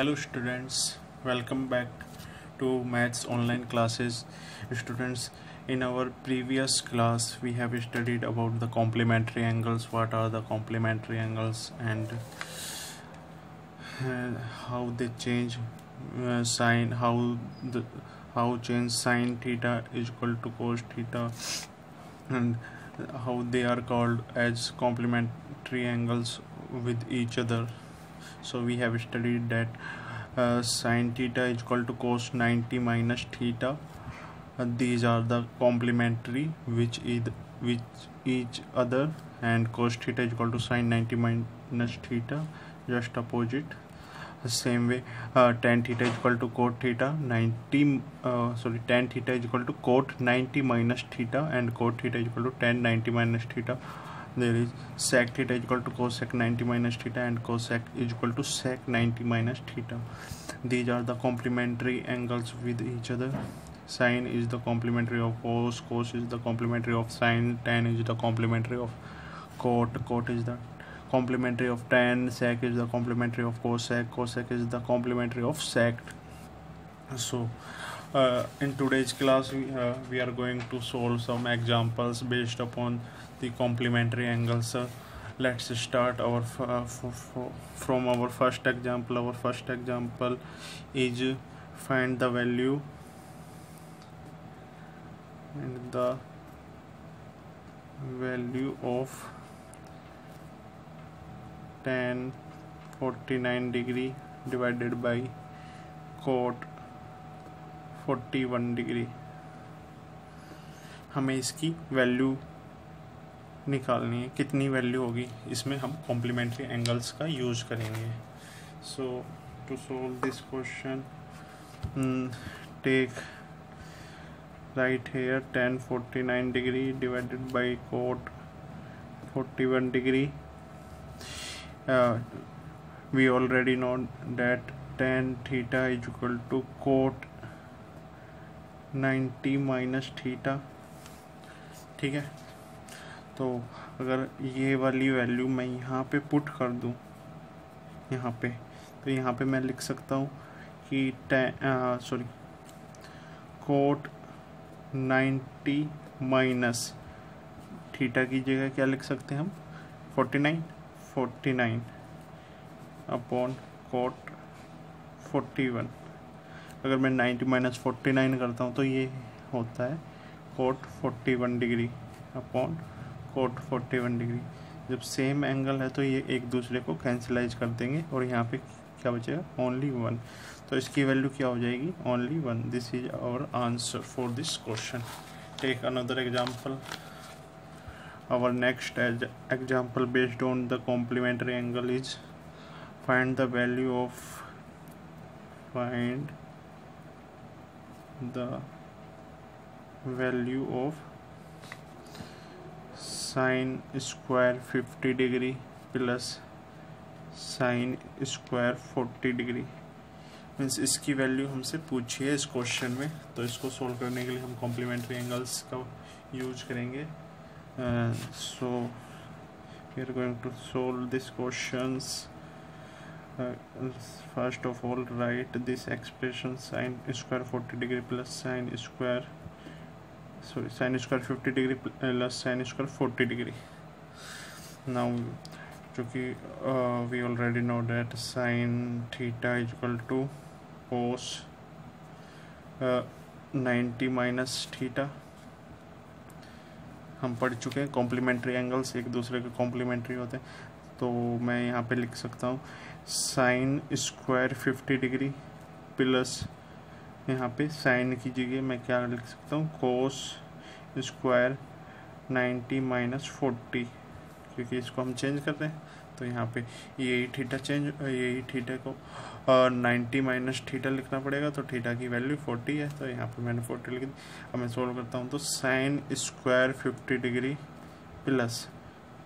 Hello students, welcome back to Maths online classes. Students, in our previous class we have studied about the complementary angles, what are the complementary angles and how they change sine, how change sine theta is equal to cos theta, and how they are called as complementary angles with each other. So we have studied that sine theta is equal to cos 90 minus theta. These are the complementary which each other, and cos theta is equal to sine 90 minus theta, just opposite. Same way, tan theta is equal to cot theta tan theta is equal to cot 90 minus theta, and cot theta is equal to tan 90 minus theta. There is sec theta is equal to cosec 90 minus theta, and cosec is equal to sec 90 minus theta. These are the complementary angles with each other. Sine is the complementary of cos, cos is the complementary of sine, tan is the complementary of cot, cot is the complementary of tan, sec is the complementary of cosec, cosec is the complementary of sec. So in today's class we are going to solve some examples based upon the complementary angles. Let's start our from our first example. Our first example is find the value and the value of tan 49 degree divided by cot 41 degree. हमें इसकी value निकालनी है. कितनी value होगी इसमें हम complementary angles का use करेंगे. So to solve this question, take right here tan 49 degree divided by cot 41 degree. We already know that tan theta is equal to cot 90 minus theta. ठीक है, तो अगर ये वाली वैल्यू मैं यहाँ पे पुट कर दूँ यहाँ पे, तो यहाँ पे मैं लिख सकता हूँ कि कोट 90 माइनस थीटा की जगह क्या लिख सकते हैं हम, 49 अपॉन कोट 41. अगर मैं 90 माइनस 49 करता हूँ तो ये होता है cot 41 degree upon cot 41 degree. जब सेम एंगल है तो ये एक दूसरे को कैंसिलाइज कर देंगे और यहाँ पे क्या बचेगा, ओनली 1. तो इसकी वैल्यू क्या हो जाएगी, only 1. This is our answer for this question. Take another example. Our next example based on the complementary angle is find the value of the value of sine square 50 degree plus sine square 40 degree. Means इसकी value हमसे पूछी है इस question में, तो इसको solve करने के लिए हम कॉम्प्लीमेंट्री एंगल्स का यूज करेंगे. So we are going to solve this questions. First of all, write this expression sine square 40 degree plus sine square 50 degree plus sine square 40 degree. Now चूँकि we already know that sine theta is equal to cos 90 minus theta. हम पढ़ चुके हैं complementary angles एक दूसरे के complementary होते हैं. तो मैं यहाँ पे लिख सकता हूँ साइन स्क्वायर 50 डिग्री प्लस यहाँ पे साइन की जगह मैं क्या लिख सकता हूँ, कोस स्क्वायर 90 माइनस 40, क्योंकि इसको हम चेंज कर रहे हैं. तो यहाँ पे यही थीटा को 90 माइनस थीटा लिखना पड़ेगा. तो थीटा की वैल्यू 40 है, तो यहाँ पे मैंने 40 लिख दी. अब मैं सोल्व करता हूँ तो sine square 50 degree plus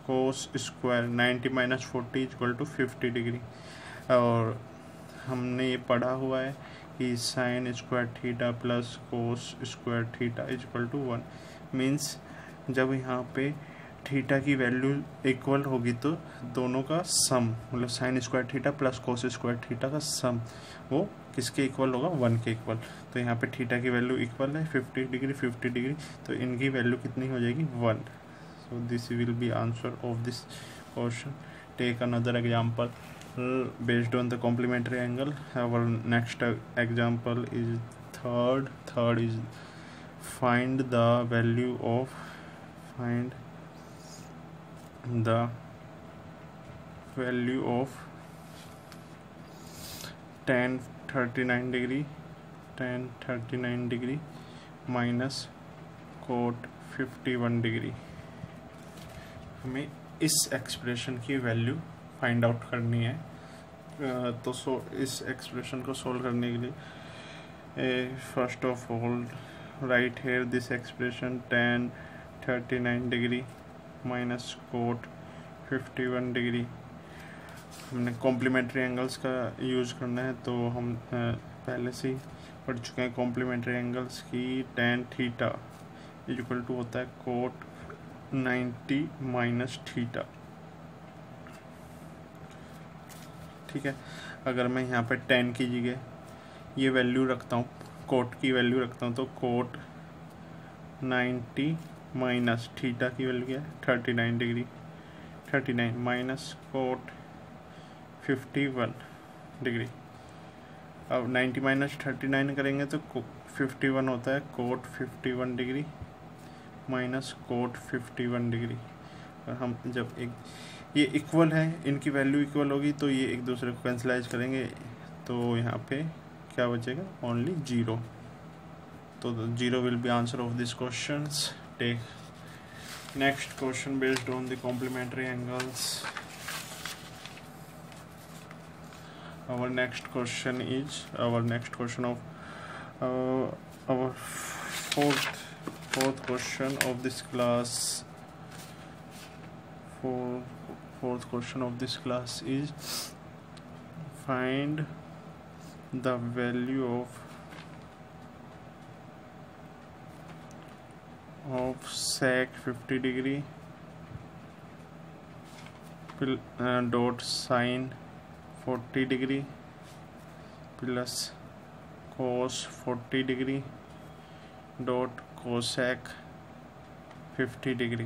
cos square 90 minus 40 equal to 50 degree. और हमने ये पढ़ा हुआ है कि sine square theta plus cos square theta equal to 1. Means जब यहाँ पे थीटा की वैल्यू इक्वल होगी तो दोनों का सम, मतलब sign square theta plus cos square theta का सम वो किसके इक्वल होगा, 1 के इक्वल। तो यहाँ पे थीटा की वैल्यू इक्वल है 50 डिग्री 50 डिग्री, तो इनकी वैल्यू कितनी हो जाएगी, 1। So this will be answer of this question. Take another example based on the complementary angle. Our next example is third is find the value of tan 39 degree minus cot 51 degree. हमें इस expression की value find out करनी है। तो इस expression को solve करने के लिए first of all right here this expression tan 39 degree minus cot 51 degree. हमने कॉम्प्लीमेंट्री एंगल्स का यूज़ करना है, तो हम पहले से ही पढ़ चुके हैं कॉम्प्लीमेंट्री एंगल्स की। tan थीटा इक्वल टू होता है कोट 90 माइनस थीटा। ठीक है, अगर मैं यहाँ पे tan की जगह ये वैल्यू रखता हूँ, कोट की वैल्यू रखता हूँ, तो कोट 90 माइनस थीटा की वैल्यू क्या है, 39 डिग्री, 39 माइनस कोट 51 डिग्री। अब 90 माइनस 39 करेंगे तो 51 होता है cot 51 degree minus cot 51 degree. और हम जब ये इक्वल है, इनकी वैल्यू इक्वल होगी तो ये एक दूसरे को कैंसलाइज करेंगे, तो यहाँ पे क्या बचेगा, ओनली 0। तो 0 will be answer of this question. Take next question based on the complementary angles. Our next question of our fourth question of this class. Fourth question of this class is find the value of sec 50 degree dot sine 40 degree plus cos 40 degree dot cosec 50 degree.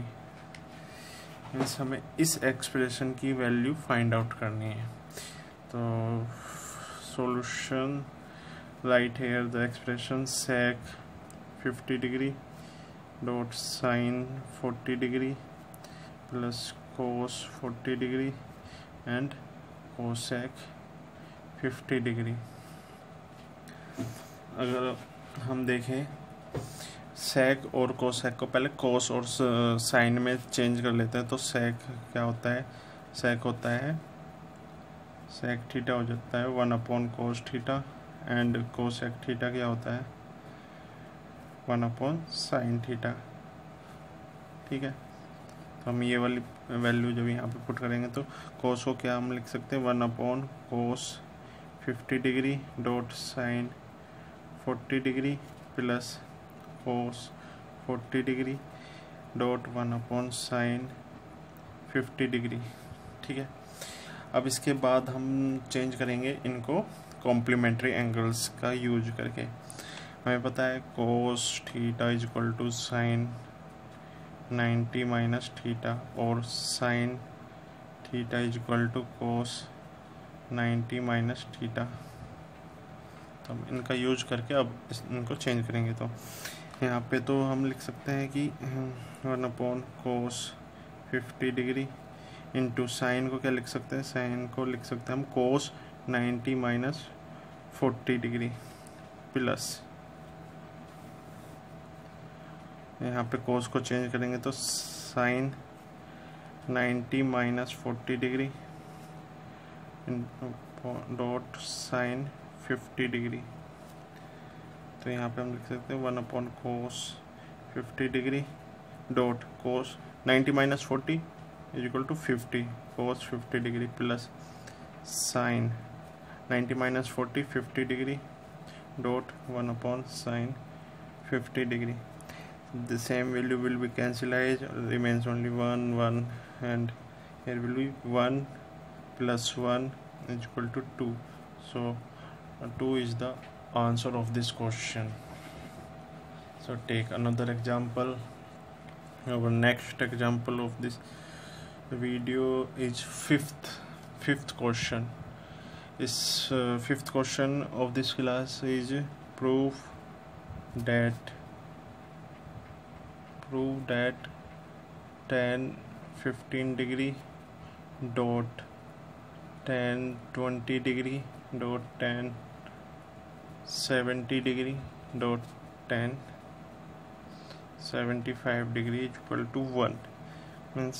Means हमें इस expression की value find out करनी है। तो solution right here the expression sec 50 degree dot sine 40 degree plus cos 40 degree and cosec 50 degree. अगर हम देखें सेक और कोसेक को, पहले कोस और साइन में चेंज कर लेते हैं। तो सेक क्या होता है, सेक होता है सेक थीटा हो जाता है 1 कोस थीटा, एंड कोसेक थीटा क्या होता है 1 साइन थीटा। ठीक है, तो हम ये वाली वैल्यू जब यहाँ पे पुट करेंगे तो कोस को क्या हम लिख सकते हैं 1 cos 50 degree dot sine 40 degree plus cos 40 degree dot 1 sine 50 degree. ठीक है, अब इसके बाद हम चेंज करेंगे इनको कॉम्प्लीमेंट्री एंगल्स का यूज करके। हमें पता है cos theta is equal to sine 90 minus theta और sine theta is equal to cos 90 minus theta. तो हम इनका यूज करके अब इनको चेंज करेंगे। तो यहाँ पे तो हम लिख सकते हैं कि 1 कोस 50 डिग्री इंटू साइन को क्या लिख सकते हैं, साइन को लिख सकते हैं हम कोस 90 माइनस 40 डिग्री प्लस, यहाँ पे कोस को चेंज करेंगे तो sine 90 minus 40 degree dot sine 50 degree. तो यहाँ पे हम लिख सकते हैं 1 cos 50 degree dot cos 90 minus 40 is equal to 50 cos 50 degree plus sine 90 minus 40 degree dot 1 sine 50 degree. the same value will be cancelled, remains only 1 1, and here will be 1 plus 1 is equal to 2. So 2 is the answer of this question. So take another example. Our next example of this video is fifth question. Is fifth question of this class is prove that tan 15 degree dot tan 20 degree dot tan 70 degree dot tan 75 degree equal to 1 means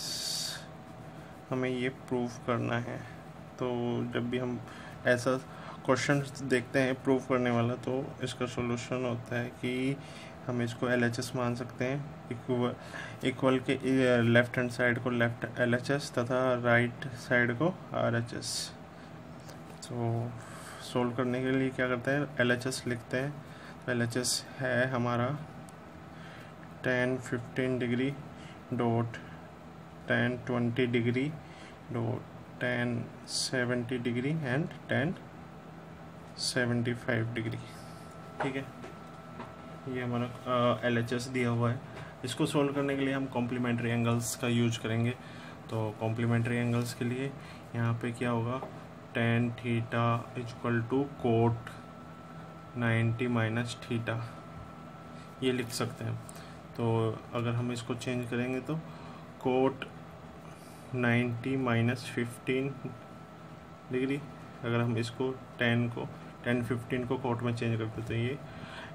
हमें ये prove करना है. तो जब भी हम ऐसा question देखते हैं प्रूव करने वाला, तो इसका सॉल्यूशन होता है कि हम इसको LHS मान सकते हैं. इक्वल के लेफ्ट हैंड साइड को लेफ्ट LHS तथा राइट साइड को RHS. तो सोल्व करने के लिए क्या करते हैं, LHS लिखते हैं. तो LHS है हमारा tan 15 degree dot tan 20 degree dot tan 70 degree and tan 75 degree. ठीक है, ये हमारा LHS दिया हुआ है. इसको सोल्व करने के लिए हम कॉम्प्लीमेंट्री एंगल्स का यूज करेंगे. तो कॉम्प्लीमेंट्री एंगल्स के लिए यहाँ पे क्या होगा, tan theta equal to cot 90 minus theta, ये लिख सकते हैं. तो अगर हम इसको चेंज करेंगे तो कोट 90 माइनस 15 डिग्री, अगर हम इसको tan 15 को कोट में चेंज करते तो ये,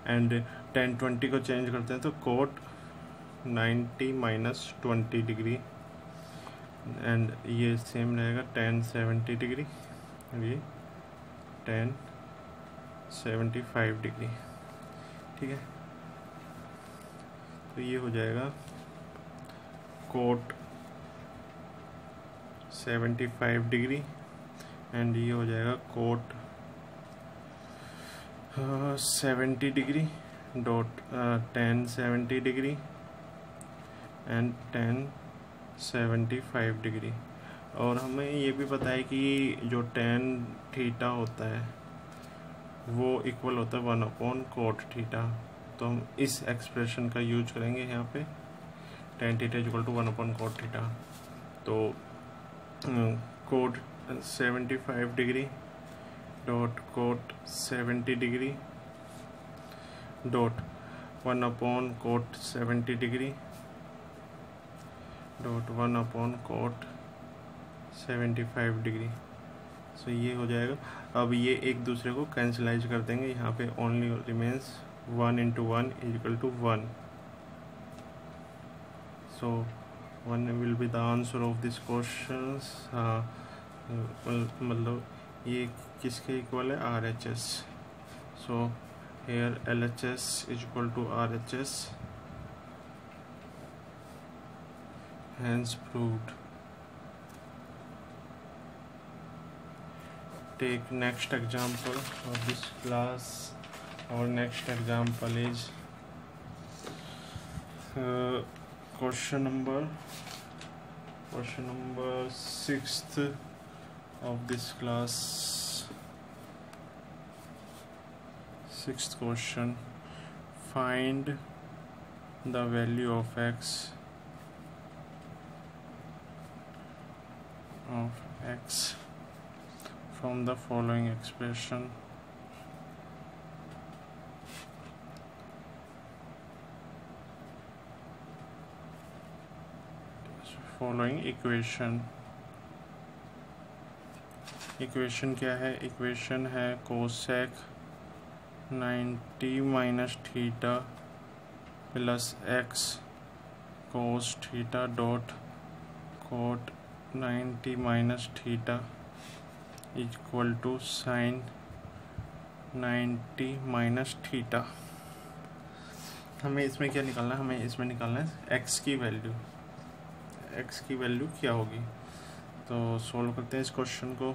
एंड tan 20 को चेंज करते हैं तो कोट 90 माइनस 20 डिग्री, एंड ये सेम रहेगा tan 70 डिग्री, ये tan 75 डिग्री. ठीक है, तो ये हो जाएगा कोट 75 डिग्री एंड ये हो जाएगा cot 70 degree dot tan 70 degree and tan 75 degree. और हमें ये भी पता है कि जो tan थीटा होता है वो इक्वल होता है 1 अपॉन कोट थीटा. तो हम इस एक्सप्रेशन का यूज करेंगे यहाँ पे, tan theta equal to 1 upon cot theta. तो cot 75 degree dot cot 70 degree dot 1 upon cot 70 degree dot 1 upon cot 75 degree. So ये हो जाएगा. अब ये एक दूसरे को कैंसिलाइज कर देंगे. यहाँ पे only remains 1 into 1 is equal to 1. So 1 will be the answer of this questions. मतलब ये किसके इक्वल है, RHS. So here LHS is equal to RHS, hence proved. Take next example of this class. Our next example is question number 6th of this class. 6th question. Find the value of x from the following expression. Following equation क्या है, equation है cosec 90 minus theta plus x cos theta dot cot 90 minus theta equal to sine 90 minus theta. हमें इसमें क्या निकालना है, हमें इसमें निकालना है एक्स की वैल्यू. एक्स की वैल्यू क्या होगी, तो सोल्व करते हैं इस क्वेश्चन को.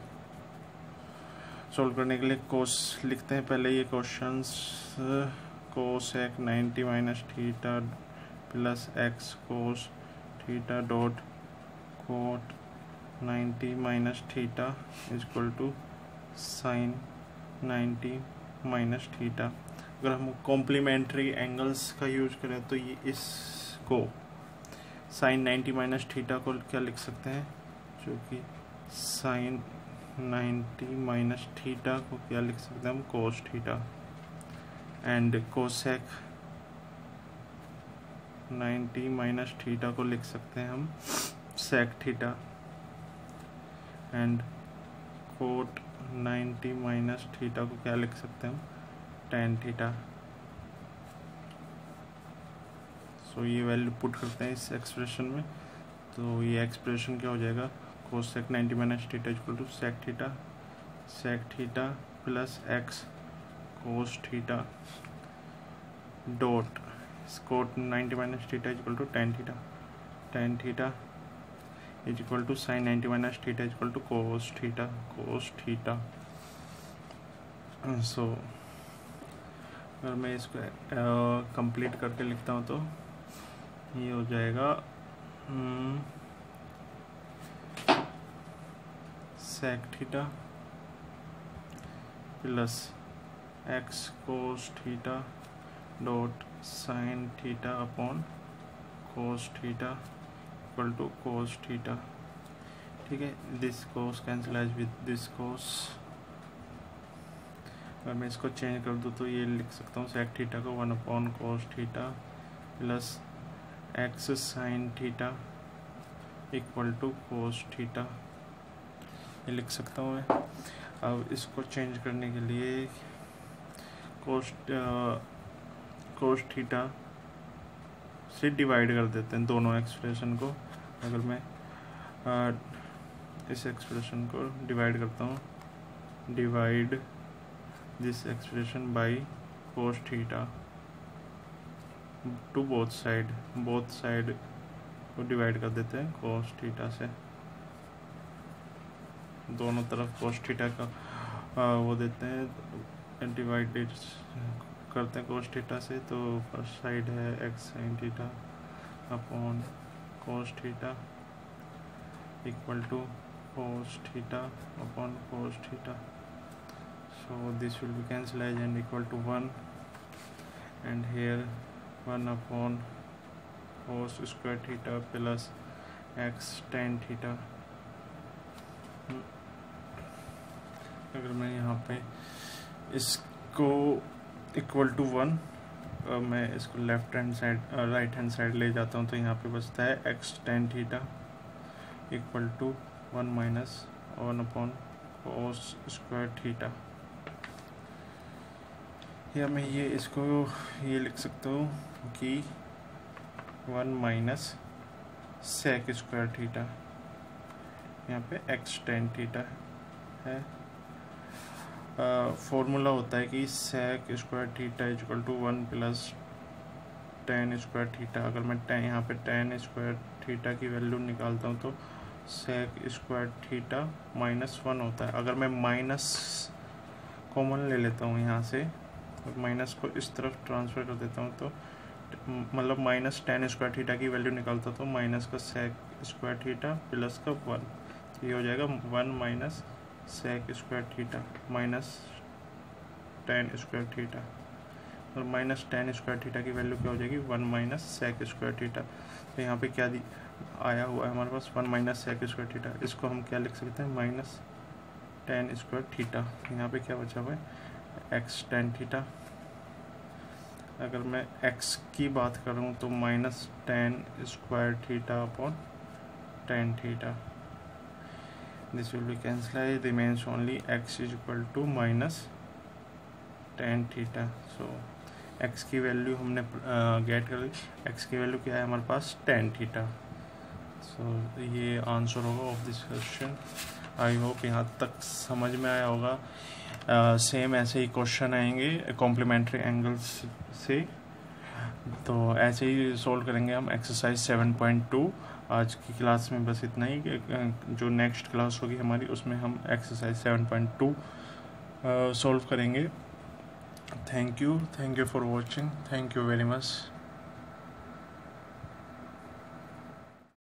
सोल्व करने के लिए कोस लिखते हैं पहले. ये questions cosec 90 minus theta plus x cos theta dot cot 90 minus theta is equal to sine 90 minus theta. अगर हम कॉम्प्लीमेंट्री एंगल्स का यूज करें तो ये इसको साइन 90 माइनस थीटा को क्या लिख सकते हैं, जो कि साइन 90 माइनस थीटा को क्या लिख सकते हैं हम, cos theta. And cosec 90 minus theta को लिख सकते हैं हम sec theta. And cot 90 minus theta को क्या लिख सकते हैं हम, टेन थीटा। सो ये वैल्यू पुट करते हैं इस एक्सप्रेशन में, तो ये एक्सप्रेशन क्या हो जाएगा, cosec 90 minus theta equal to sec theta plus x cos theta dot cot 90 minus theta equal to tan theta is equal to sine 90 minus theta equal to cos theta. So अगर मैं इसको complete करके लिखता हूँ तो ये हो जाएगा sec theta plus x cos theta dot sine theta upon cos theta equal to cos theta. ठीक है, this cos cancelise with this cos. अगर मैं इसको चेंज कर दूँ तो ये लिख सकता हूँ सेक थीटा को 1 upon cos theta plus x sine theta equal to cos theta, ये लिख सकता हूँ मैं। अब इसको चेंज करने के लिए कोस थीटा से डिवाइड कर देते हैं दोनों एक्सप्रेशन को। अगर मैं इस एक्सप्रेशन को डिवाइड करता हूँ, divide this expression by cos theta two both side को डिवाइड कर देते हैं कोस थीटा से, दोनों तरफ कोस थीटा का वो देते हैं, डिवाइडेड करते हैं कोस थीटा से। तो फर्स्ट साइड है x sine theta upon cos theta equal to cos theta upon cos theta. So this will be cancelise and equal to 1 and here 1 upon cos square theta plus x tan theta. अगर मैं यहाँ पे इसको equal to 1, मैं इसको left hand side right hand side ले जाता हूँ तो यहाँ पे बचता है x tan theta equal to 1 minus 1 upon cos square theta. या मैं ये इसको ये लिख सकता हूँ कि 1 माइनस सेक स्क्वायर थीटा, यहाँ पे एक्स टेन थीटा है। फॉर्मूला होता है कि sec square theta equal to 1 plus tan square theta. अगर मैं यहाँ पे टेन स्क्वायर थीटा की वैल्यू निकालता हूँ तो सेक स्क्वायर थीटा माइनस 1 होता है। अगर मैं माइनस कॉमन ले लेता हूँ यहाँ से और माइनस को इस तरफ ट्रांसफ़र कर देता हूँ तो मतलब माइनस टेन स्क्वायर थीटा की वैल्यू निकालता तो माइनस का सेक स्क्वायर थीटा प्लस का 1, तो ये हो जाएगा 1 minus sec square theta minus tan square theta, और माइनस टेन स्क्वायर थीटा की वैल्यू क्या हो जाएगी 1 माइनस सेक स्क्वायर थीटा। तो यहाँ पे क्या आया हुआ है हमारे पास 1 माइनस सेक स्क्वायर थीटा, इसको हम क्या लिख सकते हैं माइनस टेन स्क्वायर थीटा। यहाँ पे क्या बचा हुआ है एक्स टेन थीटा। अगर मैं x की बात करूँ तो minus tan square theta upon tan theta, this will be cancelise, remains only x is equal to minus tan theta. So x की वैल्यू हमने गेट कर ली, x की वैल्यू क्या है हमारे पास टेन थीटा। सो ये आंसर होगा of this question. I hope यहाँ तक समझ में आया होगा। सेम ऐसे ही क्वेश्चन आएंगे कॉम्प्लीमेंट्री एंगल्स से, तो ऐसे ही सॉल्व करेंगे हम एक्सरसाइज 7.2। आज की क्लास में बस इतना ही, जो नेक्स्ट क्लास होगी हमारी उसमें हम एक्सरसाइज 7.2 सॉल्व करेंगे। Thank you for watching, thank you very much.